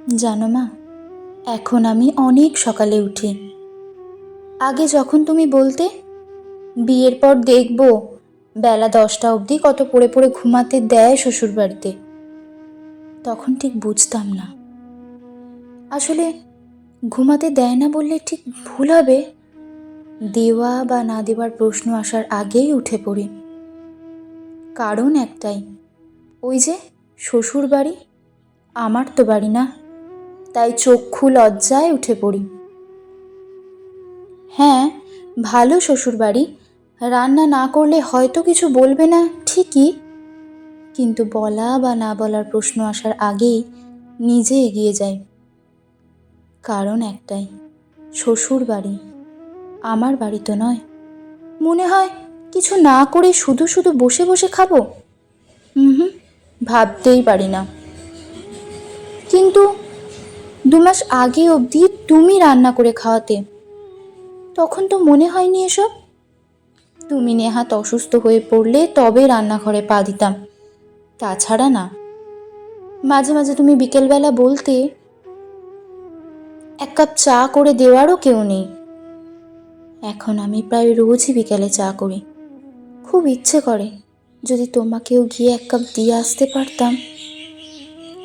জানো মা, এখন আমি অনেক সকালে উঠি। আগে যখন তুমি বলতে বিয়ের পর দেখবো বেলা 10টা অবধি কত পড়ে পড়ে ঘুমাতে দেয় শ্বশুরবাড়িতে, তখন ঠিক বুঝতাম না। আসলে ঘুমাতে দেয় না বললে ঠিক ভুল হবে। দেওয়া বা না দেওয়ার প্রশ্ন আসার আগেই উঠে পড়ি। কারণ একটাই, ওই যে শ্বশুর বাড়ি, আমার তো বাড়ি না, তাই চক্ষু লজ্জায় উঠে পড়ি। হ্যাঁ, ভালো শ্বশুরবাড়ি, রান্না না করলে হয়তো কিছু বলবে না ঠিকই, কিন্তু বলা বা না বলার প্রশ্ন আসার আগেই নিজে এগিয়ে যাই। কারণ একটাই, শ্বশুর বাড়ি, আমার বাড়ি তো নয়। মনে হয় কিছু না করে শুধু শুধু বসে বসে খাবো। হুম, ভাবতেই পারি না। কিন্তু 2 মাস আগে অবধি তুমি রান্না করে খাওয়াতে, তখন তো মনে হয়নি এসব। তুমি নেহাত অসুস্থ হয়ে পড়লে তবে রান্নাঘরে পা দিতাম, তাছাড়া না। মাঝে মাঝে তুমি বিকেলবেলা বলতে, 1 কাপ চা করে দেওয়ারও কেউ নেই। এখন আমি প্রায় রোজই বিকেলে চা করি। খুব ইচ্ছে করে যদি তোমাকেও গিয়ে 1 কাপ দিয়ে আসতে পারতাম।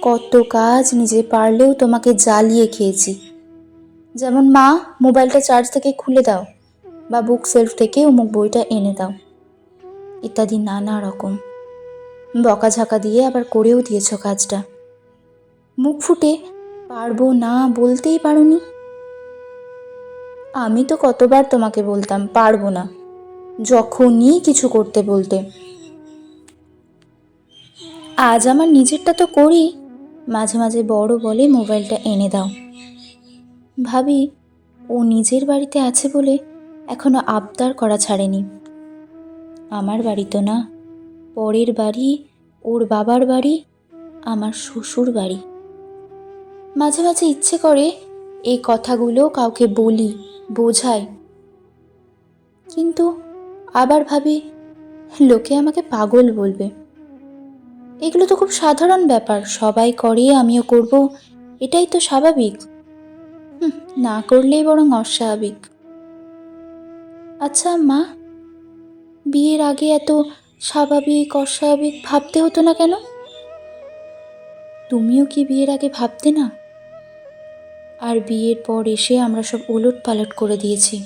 কত কাজ নিজে পারলেও তোমাকে জ্বালিয়ে খেয়েছি। যেমন, মা, মোবাইলটা চার্জ থেকে খুলে দাও, বা বুক সেলফ থেকে অমুক বইটা এনে দাও, ইত্যাদি নানা রকম বকাঝাকা দিয়ে আবার করেও দিয়েছ কাজটা। মুখ ফুটে পারবো না বলতেই পারোনি। আমি তো কতবার তোমাকে বলতাম পারবো না, যখনই কিছু করতে বলতে। আজ আমার নিজেরটা তো করি, মাঝে মাঝে বড় বলে মোবাইলটা এনে দাও। ভাবি, ও নিজের বাড়িতে আছে বলে এখনো আবদার করা ছাড়েনি। আমার বাড়ি তো না, পরের বাড়ি, ওর বাবার বাড়ি, আমার শ্বশুর বাড়ি। মাঝে মাঝে ইচ্ছে করে এই কথাগুলো কাউকে বলি, বোঝাই, কিন্তু আবার ভাবি লোকে আমাকে পাগল বলবে। এগুলো তো খুব সাধারণ ব্যাপার, সবাই করে, আমিও করব, এটাই তো স্বাভাবিক। না করলেই বরং অস্বাভাবিক। আচ্ছা মা, বিয়ের আগে এত স্বাভাবিক অস্বাভাবিক ভাবতে হতো না কেন? তুমিও কি বিয়ের আগে ভাবতে না? আর বিয়ের পর এসে আমরা সব ওলট পালট করে দিয়েছি।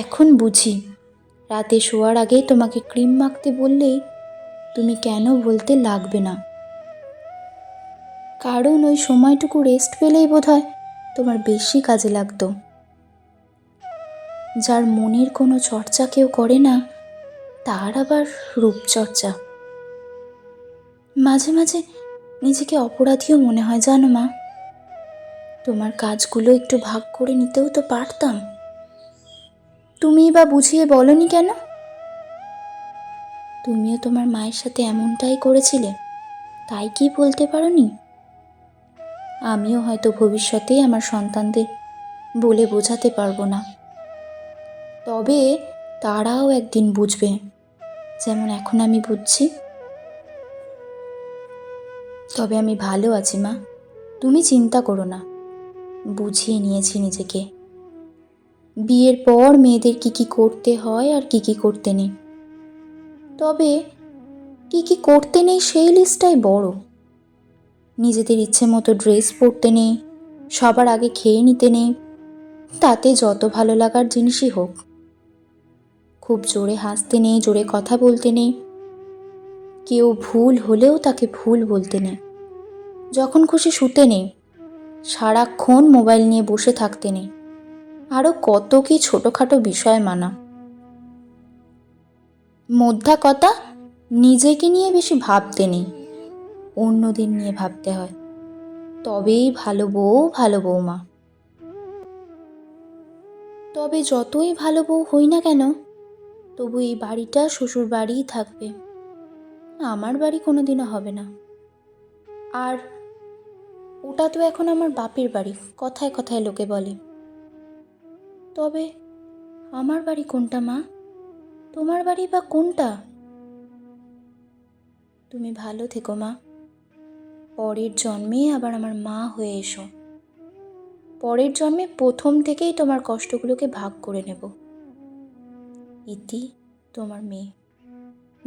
এখন বুঝি, রাতে শোয়ার আগে তোমাকে ক্রিম মাখতে বললেই তুমি কেন বলতে লাগবে না। কারণ ওই সময়টুকু রেস্ট পেলেই বোধহয় তোমার বেশি কাজে লাগতো। যার মনের কোনো চর্চা কেউ করে না, তার আবার রূপচর্চা। মাঝে মাঝে নিজেকে অপরাধীও মনে হয় জানো মা। তোমার কাজগুলো একটু ভাগ করে নিতেও তো পারতাম। তুমিই বা বুঝিয়ে বলনি কেন? তুমিও তোমার মায়ের সাথে এমনটাই করেছিলে, তাই কি বলতে পারোনি? আমিও হয়তো ভবিষ্যতে আমার সন্তানদের বলে বোঝাতে পারবো না, তবে তারাও একদিন বুঝবে, যেমন এখন আমি বুঝছি। তবে আমি ভালো আছি মা, তুমি চিন্তা করো না। বুঝিয়ে নিয়েছি নিজেকে। বিয়ের পর মেয়েদের কি কি করতে হয় আর কি কি করতে নেই। তবে কি কি করতে নেই সেই লিস্টটাই বড়। নিজেদের ইচ্ছে মতো ড্রেস পরতে নেই, সবার আগে খেয়ে নিতে নেই, তাতে যত ভালো লাগার জিনিসই হোক। খুব জোরে হাসতে নেই, জোরে কথা বলতে নেই, কেউ ভুল হলেও তাকে ভুল বলতে নেই, যখন খুশি শুতে নেই, সারাক্ষণ মোবাইল নিয়ে বসে থাকতে নেই, আরও কত কি ছোটোখাটো বিষয় মানা। মোদ্দা কথা, নিজেকে নিয়ে বেশি ভাবতে নেই, অন্যদের নিয়ে ভাবতে হয়, তবেই ভালো বউ, ভালো বৌমা। তবে যতই ভালো বউ হই না কেন, তবু এই বাড়িটা শ্বশুর বাড়িই থাকবে, আমার বাড়ি কোনোদিনও হবে না। আর ওটা তো এখন আমার বাপের বাড়ি, কথায় কথায় লোকে বলে। তবে আমার বাড়ি কোনটা মা? তোমার বাড়ি বা কোনটা? তুমি ভালো থেকো মা। পরের জন্মে আবার আমার মা হয়ে এসো। পরের জন্মে প্রথম থেকেই তোমার কষ্টগুলোকে ভাগ করে নেব। ইতি, তোমার মেয়ে,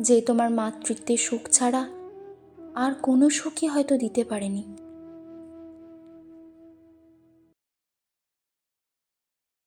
যে তোমার মাতৃত্বের সুখ ছাড়া আর কোনো সুখই হয়তো দিতে পারেনি।